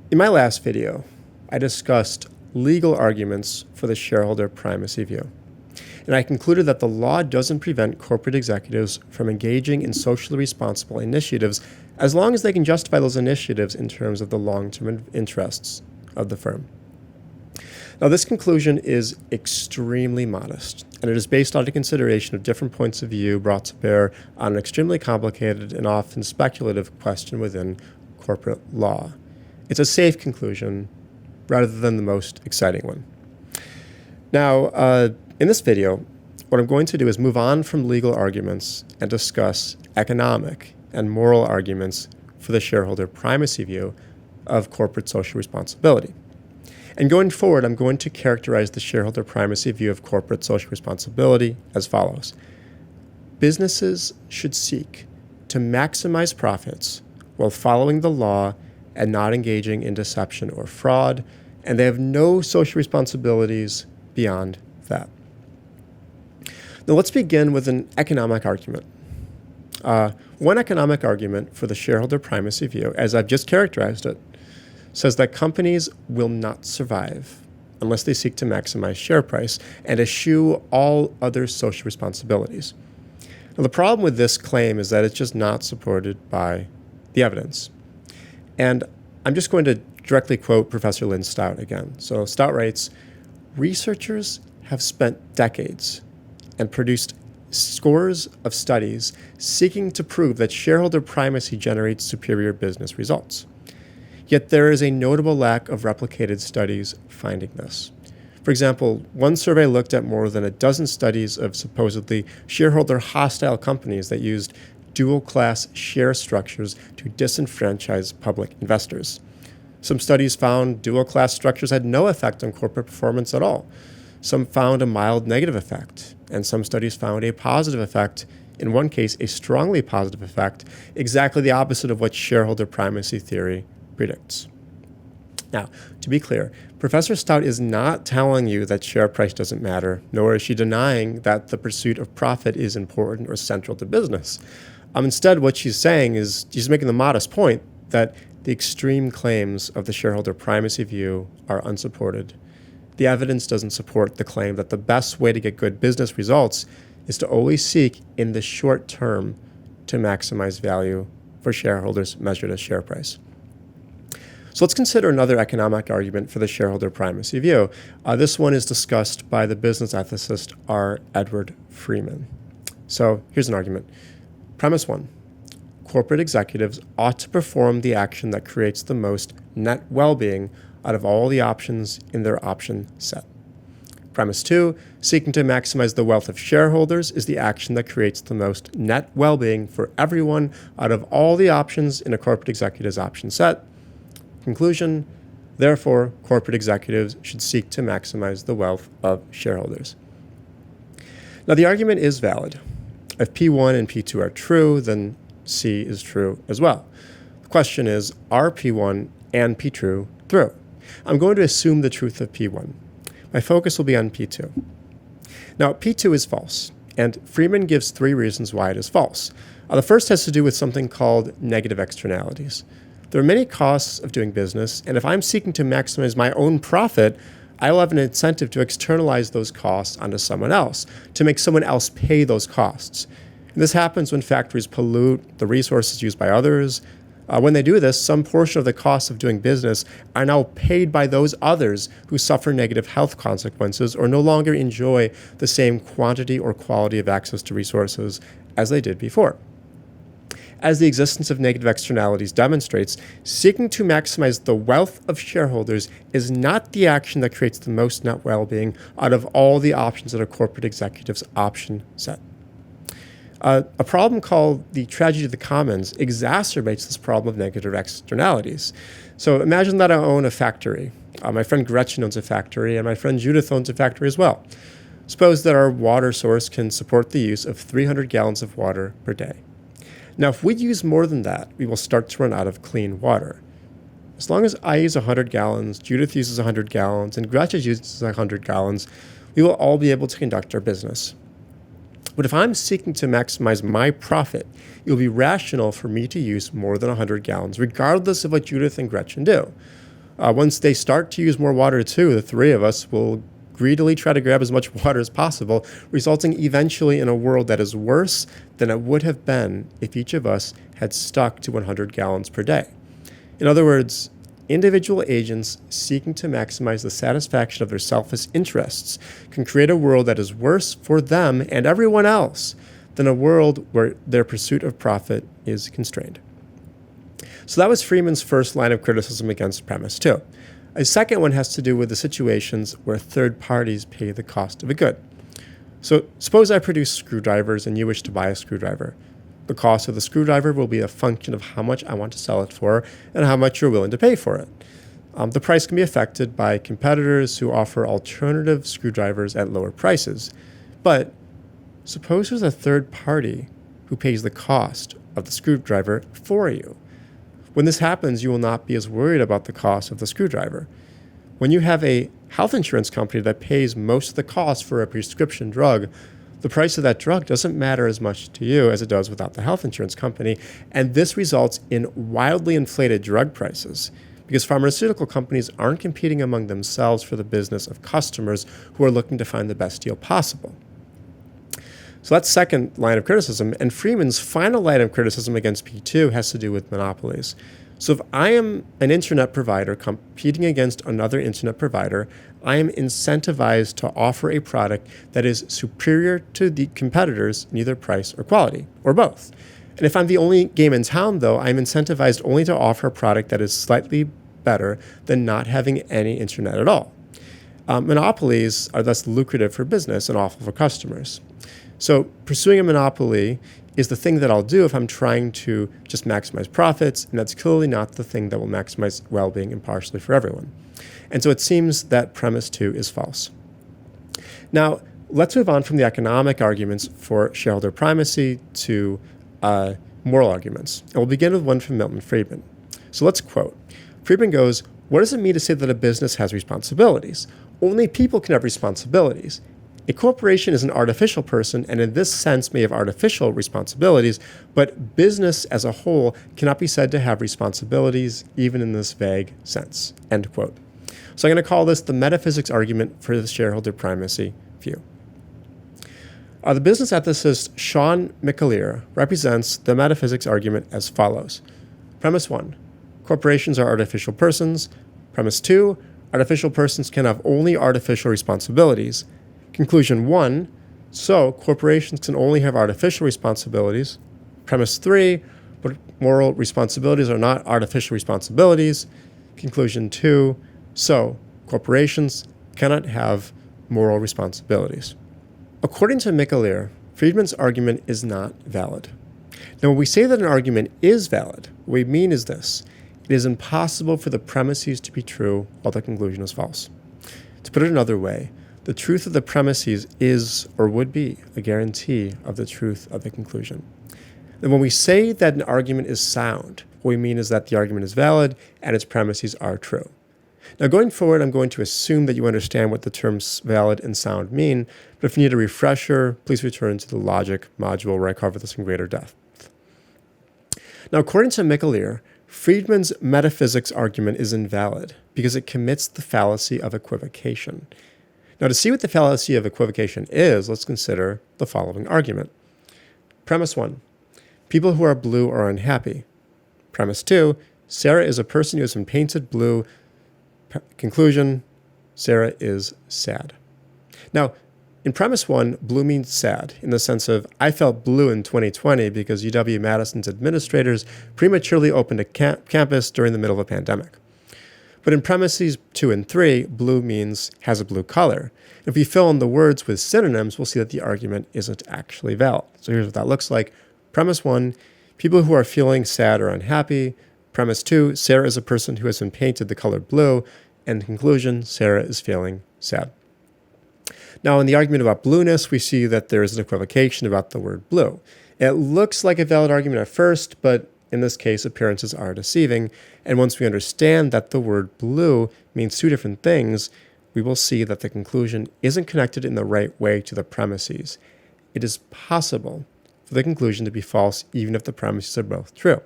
In my last video, I discussed legal arguments for the shareholder primacy view, and I concluded that the law doesn't prevent corporate executives from engaging in socially responsible initiatives as long as they can justify those initiatives in terms of the long-term interests of the firm. Now, this conclusion is extremely modest, and it is based on a consideration of different points of view brought to bear on an extremely complicated and often speculative question within corporate law. It's a safe conclusion rather than the most exciting one. Now, in this video, what I'm going to do is move on from legal arguments and discuss economic and moral arguments for the shareholder primacy view of corporate social responsibility. And going forward, I'm going to characterize the shareholder primacy view of corporate social responsibility as follows. Businesses should seek to maximize profits while following the law and not engaging in deception or fraud, and they have no social responsibilities beyond that. Now let's begin with an economic argument. One economic argument for the shareholder primacy view, as I've just characterized it, says that companies will not survive unless they seek to maximize share price and eschew all other social responsibilities. Now, the problem with this claim is that it's just not supported by the evidence. And I'm just going to directly quote Professor Lynn Stout again. So Stout writes, researchers have spent decades and produced scores of studies seeking to prove that shareholder primacy generates superior business results. Yet there is a notable lack of replicated studies finding this. For example, one survey looked at more than a dozen studies of supposedly shareholder-hostile companies that used dual-class share structures to disenfranchise public investors. Some studies found dual-class structures had no effect on corporate performance at all. Some found a mild negative effect, and some studies found a positive effect, in one case a strongly positive effect, exactly the opposite of what shareholder primacy theory predicts. Now, to be clear, Professor Stout is not telling you that share price doesn't matter, nor is she denying that the pursuit of profit is important or central to business. Instead, what she's saying is she's making the modest point that the extreme claims of the shareholder primacy view are unsupported. The evidence doesn't support the claim that the best way to get good business results is to always seek, in the short term, to maximize value for shareholders measured as share price. So let's consider another economic argument for the shareholder primacy view. This one is discussed by the business ethicist R. Edward Freeman. So here's an argument. Premise 1. Corporate executives ought to perform the action that creates the most net well-being out of all the options in their option set. Premise 2. Seeking to maximize the wealth of shareholders is the action that creates the most net well-being for everyone out of all the options in a corporate executive's option set. Conclusion, therefore, corporate executives should seek to maximize the wealth of shareholders. Now, the argument is valid. If P1 and P2 are true, then C is true as well. The question is, are P1 and P2 true? I'm going to assume the truth of P1. My focus will be on P2. Now, P2 is false, and Freeman gives 3 reasons why it is false. The first has to do with something called negative externalities. There are many costs of doing business, and if I'm seeking to maximize my own profit, I will have an incentive to externalize those costs onto someone else, to make someone else pay those costs. And this happens when factories pollute the resources used by others. When they do this, some portion of the costs of doing business are now paid by those others who suffer negative health consequences or no longer enjoy the same quantity or quality of access to resources as they did before. As the existence of negative externalities demonstrates, seeking to maximize the wealth of shareholders is not the action that creates the most net well-being out of all the options in a corporate executive's option set. A problem called the tragedy of the commons exacerbates this problem of negative externalities. So imagine that I own a factory. My friend Gretchen owns a factory, and my friend Judith owns a factory as well. Suppose that our water source can support the use of 300 gallons of water per day. Now, if we use more than that, we will start to run out of clean water. As long as I use 100 gallons, Judith uses 100 gallons, and Gretchen uses 100 gallons, we will all be able to conduct our business. But if I'm seeking to maximize my profit, it will be rational for me to use more than 100 gallons, regardless of what Judith and Gretchen do. Once they start to use more water too, the three of us will greedily try to grab as much water as possible, resulting eventually in a world that is worse than it would have been if each of us had stuck to 100 gallons per day. In other words, individual agents seeking to maximize the satisfaction of their selfish interests can create a world that is worse for them and everyone else than a world where their pursuit of profit is constrained. So that was Friedman's first line of criticism against premise 2. A second one has to do with the situations where third parties pay the cost of a good. So suppose I produce screwdrivers and you wish to buy a screwdriver. The cost of the screwdriver will be a function of how much I want to sell it for and how much you're willing to pay for it. The price can be affected by competitors who offer alternative screwdrivers at lower prices. But suppose there's a third party who pays the cost of the screwdriver for you. When this happens, you will not be as worried about the cost of the screwdriver. When you have a health insurance company that pays most of the cost for a prescription drug, the price of that drug doesn't matter as much to you as it does without the health insurance company, and this results in wildly inflated drug prices because pharmaceutical companies aren't competing among themselves for the business of customers who are looking to find the best deal possible. So that's second line of criticism, and Friedman's final line of criticism against P2 has to do with monopolies. So if I am an internet provider competing against another internet provider, I am incentivized to offer a product that is superior to the competitors in either price or quality, or both. And if I'm the only game in town, though, I'm incentivized only to offer a product that is slightly better than not having any internet at all. Monopolies are thus lucrative for business and awful for customers. So pursuing a monopoly is the thing that I'll do if I'm trying to just maximize profits, and that's clearly not the thing that will maximize well-being impartially for everyone. And so it seems that premise 2 is false. Now, let's move on from the economic arguments for shareholder primacy to moral arguments. And we'll begin with one from Milton Friedman. So let's quote. Friedman goes, "What does it mean to say that a business has responsibilities? Only people can have responsibilities. A corporation is an artificial person and in this sense may have artificial responsibilities, but business as a whole cannot be said to have responsibilities even in this vague sense." End quote. So I'm going to call this the metaphysics argument for the shareholder primacy view. The business ethicist Sean McAleer represents the metaphysics argument as follows. Premise 1, corporations are artificial persons. Premise 2, artificial persons can have only artificial responsibilities. Conclusion 1, so corporations can only have artificial responsibilities. Premise 3, but moral responsibilities are not artificial responsibilities. Conclusion 2, so corporations cannot have moral responsibilities. According to McAleer, Friedman's argument is not valid. Now, when we say that an argument is valid, what we mean is this. It is impossible for the premises to be true while the conclusion is false. To put it another way, the truth of the premises is or would be a guarantee of the truth of the conclusion. And when we say that an argument is sound, what we mean is that the argument is valid and its premises are true. Now, going forward, I'm going to assume that you understand what the terms valid and sound mean, but if you need a refresher, please return to the logic module where I cover this in greater depth. Now, according to McAleer, Friedman's metaphysics argument is invalid because it commits the fallacy of equivocation. Now, to see what the fallacy of equivocation is, let's consider the following argument. Premise 1, people who are blue are unhappy. Premise 2, Sarah is a person who has been painted blue. Conclusion, Sarah is sad. Now, in premise 1, blue means sad in the sense of I felt blue in 2020 because UW-Madison's administrators prematurely opened a campus during the middle of a pandemic. But in premises 2 and 3, blue means has a blue color. If we fill in the words with synonyms, we'll see that the argument isn't actually valid. So here's what that looks like. Premise 1, people who are feeling sad or unhappy. Premise 2, Sarah is a person who has been painted the color blue. And conclusion, Sarah is feeling sad. Now, in the argument about blueness, we see that there is an equivocation about the word blue. It looks like a valid argument at first, but in this case, appearances are deceiving. And once we understand that the word blue means two different things, we will see that the conclusion isn't connected in the right way to the premises. It is possible for the conclusion to be false even if the premises are both true.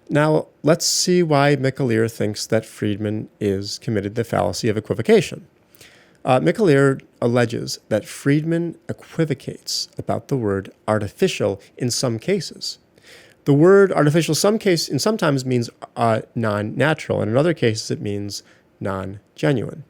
Now, let's see why Micallef thinks that Friedman is committed the fallacy of equivocation. Micallef alleges that Friedman equivocates about the word artificial in some cases. The word artificial sometimes means non-natural, and in other cases it means non-genuine.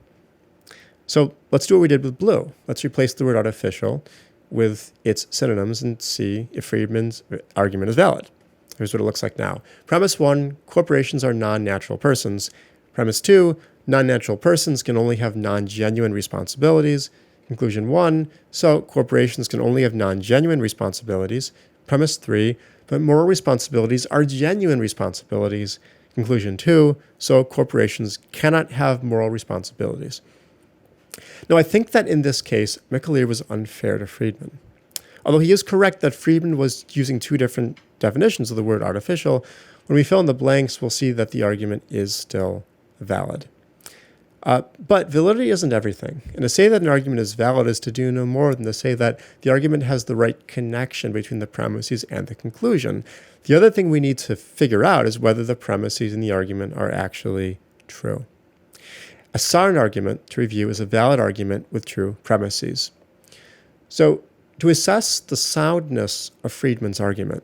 So let's do what we did with blue. Let's replace the word artificial with its synonyms and see if Friedman's argument is valid. Here's what it looks like now. Premise 1, corporations are non-natural persons. Premise 2, non-natural persons can only have non-genuine responsibilities. Conclusion 1, so corporations can only have non-genuine responsibilities. Premise 3, but moral responsibilities are genuine responsibilities. Conclusion 2, so corporations cannot have moral responsibilities. Now, I think that in this case, Micallef was unfair to Friedman. Although he is correct that Friedman was using two different definitions of the word artificial, when we fill in the blanks, we'll see that the argument is still valid. But validity isn't everything. And to say that an argument is valid is to do no more than to say that the argument has the right connection between the premises and the conclusion. The other thing we need to figure out is whether the premises in the argument are actually true. A sound argument, to review, is a valid argument with true premises. So, to assess the soundness of Friedman's argument,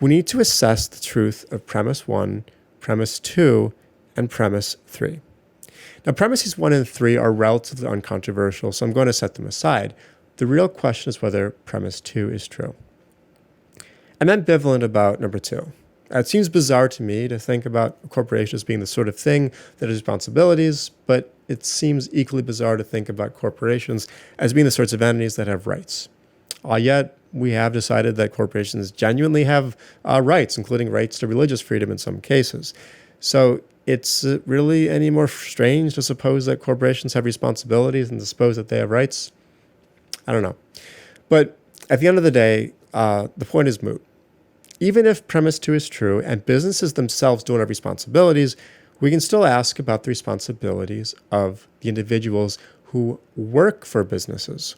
we need to assess the truth of premise 1, premise 2, and premise 3. Now, premises 1 and 3 are relatively uncontroversial, so I'm going to set them aside. The real question is whether premise 2 is true. I'm ambivalent about number 2. It seems bizarre to me to think about a corporation as being the sort of thing that has responsibilities, but it seems equally bizarre to think about corporations as being the sorts of entities that have rights. Yet, we have decided that corporations genuinely have rights, including rights to religious freedom in some cases. So it's really any more strange to suppose that corporations have responsibilities than to suppose that they have rights? I don't know. But at the end of the day, the point is moot. Even if premise 2 is true and businesses themselves don't have responsibilities, we can still ask about the responsibilities of the individuals who work for businesses.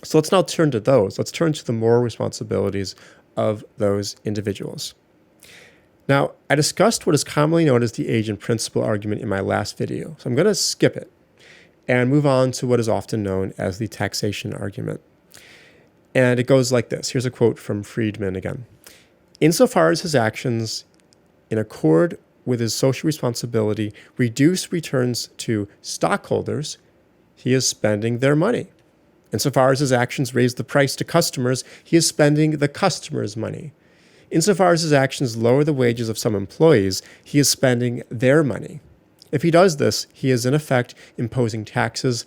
So let's now turn to those. Let's turn to the moral responsibilities of those individuals. Now, I discussed what is commonly known as the agent principle argument in my last video, so I'm going to skip it and move on to what is often known as the taxation argument. And it goes like this. Here's a quote from Friedman again. Insofar as his actions, in accord with his social responsibility, reduce returns to stockholders, he is spending their money. Insofar as his actions raise the price to customers, he is spending the customers' money. Insofar as his actions lower the wages of some employees, he is spending their money. If he does this, he is in effect imposing taxes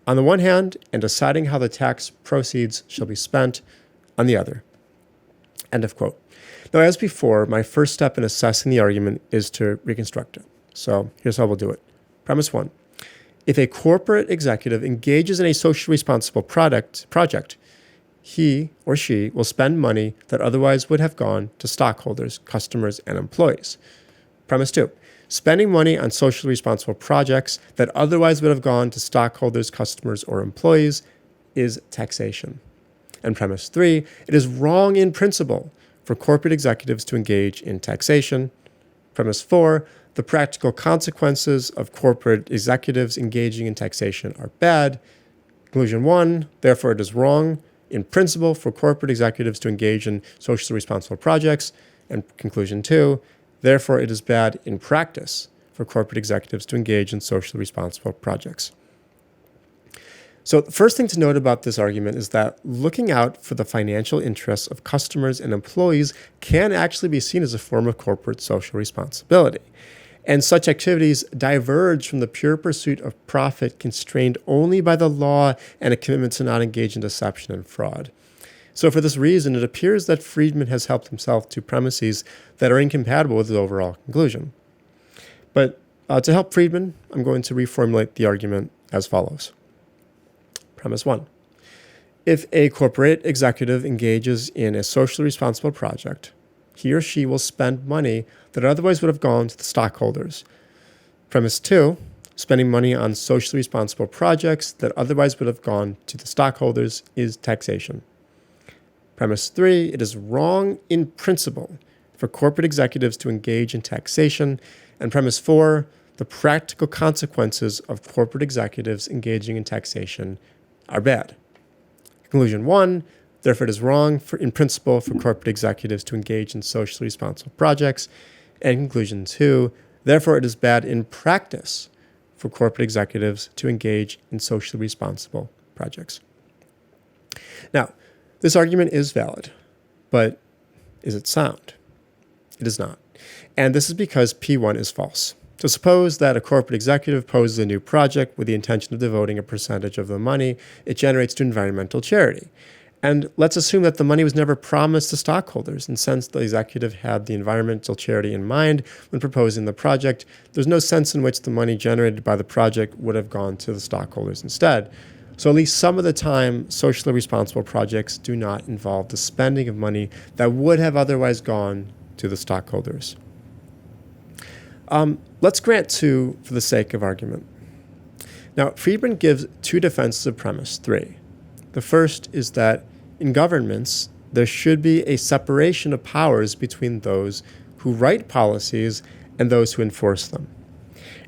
on the one hand and deciding how the tax proceeds shall be spent on the other. End of quote. Now, as before, my first step in assessing the argument is to reconstruct it. So here's how we'll do it. Premise 1. If a corporate executive engages in a socially responsible project, he or she will spend money that otherwise would have gone to stockholders, customers, and employees. Premise 2. Spending money on socially responsible projects that otherwise would have gone to stockholders, customers, or employees is taxation. And premise 3, it is wrong in principle for corporate executives to engage in taxation. Premise 4, the practical consequences of corporate executives engaging in taxation are bad. Conclusion 1, therefore it is wrong in principle for corporate executives to engage in socially responsible projects. And conclusion 2, therefore it is bad in practice for corporate executives to engage in socially responsible projects. So the first thing to note about this argument is that looking out for the financial interests of customers and employees can actually be seen as a form of corporate social responsibility. And such activities diverge from the pure pursuit of profit constrained only by the law and a commitment to not engage in deception and fraud. So for this reason, it appears that Friedman has helped himself to premises that are incompatible with his overall conclusion. But to help Friedman, I'm going to reformulate the argument as follows. Premise 1. If a corporate executive engages in a socially responsible project, he or she will spend money that otherwise would have gone to the stockholders. Premise 2. Spending money on socially responsible projects that otherwise would have gone to the stockholders is taxation. Premise 3. It is wrong in principle for corporate executives to engage in taxation. And premise 4, the practical consequences of corporate executives engaging in taxation are bad. Conclusion 1, therefore it is wrong in principle for corporate executives to engage in socially responsible projects. And conclusion 2, therefore it is bad in practice for corporate executives to engage in socially responsible projects. Now, this argument is valid, but is it sound? It is not. And this is because P1 is false. So suppose that a corporate executive poses a new project with the intention of devoting a percentage of the money it generates to environmental charity. And let's assume that the money was never promised to stockholders. And since the executive had the environmental charity in mind when proposing the project, there's no sense in which the money generated by the project would have gone to the stockholders instead. So at least some of the time, socially responsible projects do not involve the spending of money that would have otherwise gone to the stockholders. Let's grant 2 for the sake of argument. Now, Friedman gives 2 defenses of premise 3. The first is that in governments, there should be a separation of powers between those who write policies and those who enforce them.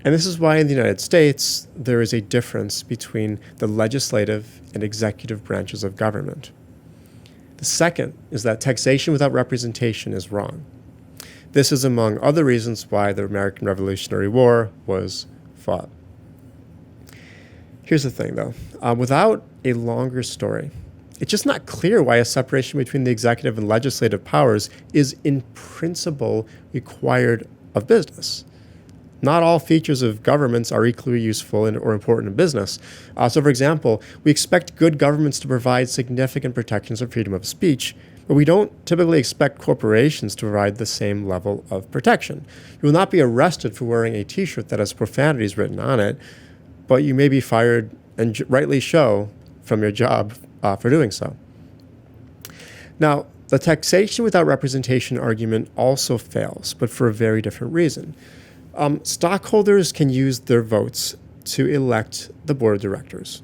And this is why in the United States, there is a difference between the legislative and executive branches of government. The second is that taxation without representation is wrong. This is among other reasons why the American Revolutionary War was fought. Here's the thing, though. Without a longer story, it's just not clear why a separation between the executive and legislative powers is in principle required of business. Not all features of governments are equally useful or important in business. So, for example, we expect good governments to provide significant protections of freedom of speech, but we don't typically expect corporations to provide the same level of protection. You will not be arrested for wearing a T-shirt that has profanities written on it, but you may be fired, and rightly so, from your job for doing so. Now, the taxation without representation argument also fails, but for a very different reason. Stockholders can use their votes to elect the board of directors.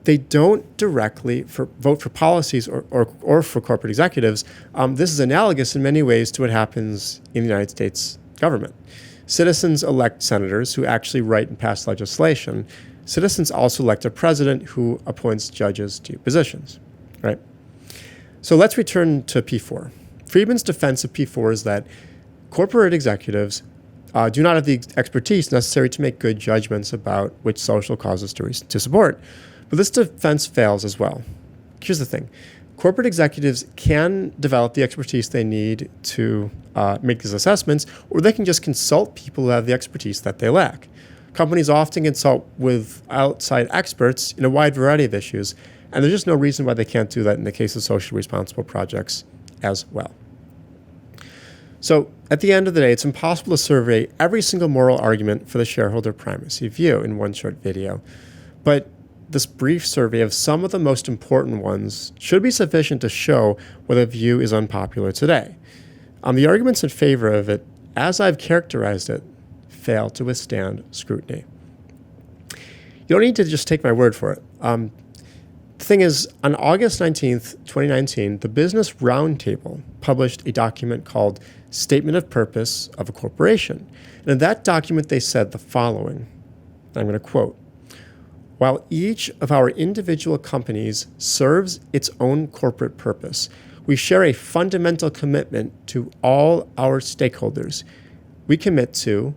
They don't directly vote for policies or for corporate executives. This is analogous in many ways to what happens in the United States government. Citizens elect senators who actually write and pass legislation. Citizens also elect a president who appoints judges to positions, right? So let's return to P4. Friedman's defense of P4 is that corporate executives do not have the expertise necessary to make good judgments about which social causes to support. But this defense fails as well. Here's the thing. Corporate executives can develop the expertise they need to make these assessments, or they can just consult people who have the expertise that they lack. Companies often consult with outside experts in a wide variety of issues, and there's just no reason why they can't do that in the case of socially responsible projects as well. So at the end of the day, it's impossible to survey every single moral argument for the shareholder primacy view in one short video. But this brief survey of some of the most important ones should be sufficient to show whether a view is unpopular today. The arguments in favor of it, as I've characterized it, fail to withstand scrutiny. You don't need to just take my word for it. The thing is, on August 19th, 2019, the Business Roundtable published a document called Statement of Purpose of a Corporation. And in that document, they said the following, I'm going to quote, "While each of our individual companies serves its own corporate purpose, we share a fundamental commitment to all our stakeholders. We commit to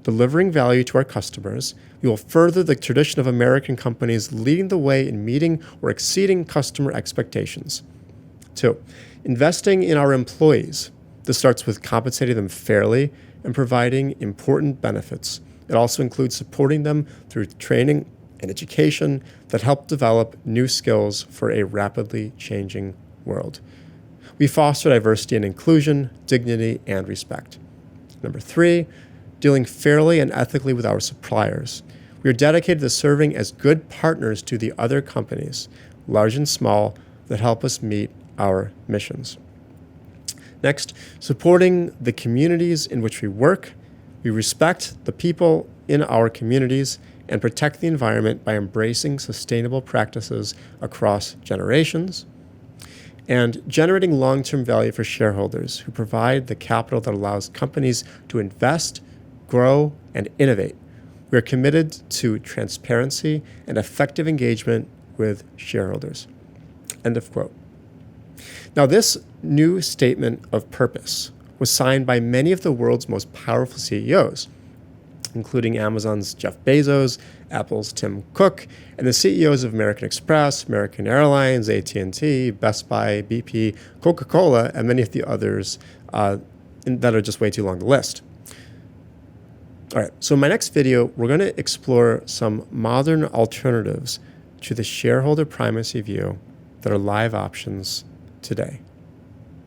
delivering value to our customers. We will further the tradition of American companies leading the way in meeting or exceeding customer expectations. 2, investing in our employees. This starts with compensating them fairly and providing important benefits. It also includes supporting them through training and education that help develop new skills for a rapidly changing world. We foster diversity and inclusion, dignity, and respect. 3, dealing fairly and ethically with our suppliers. We are dedicated to serving as good partners to the other companies, large and small, that help us meet our missions. Next, supporting the communities in which we work. We respect the people in our communities and protect the environment by embracing sustainable practices across generations. and generating long-term value for shareholders who provide the capital that allows companies to invest, grow, and innovate. We are committed to transparency and effective engagement with shareholders. End of quote. Now, this new statement of purpose was signed by many of the world's most powerful CEOs, including Amazon's Jeff Bezos, Apple's Tim Cook, and the CEOs of American Express, American Airlines, AT&T, Best Buy, BP, Coca-Cola, and many of the others that are just way too long to list. All right, so in my next video, we're going to explore some modern alternatives to the shareholder primacy view that are live options today.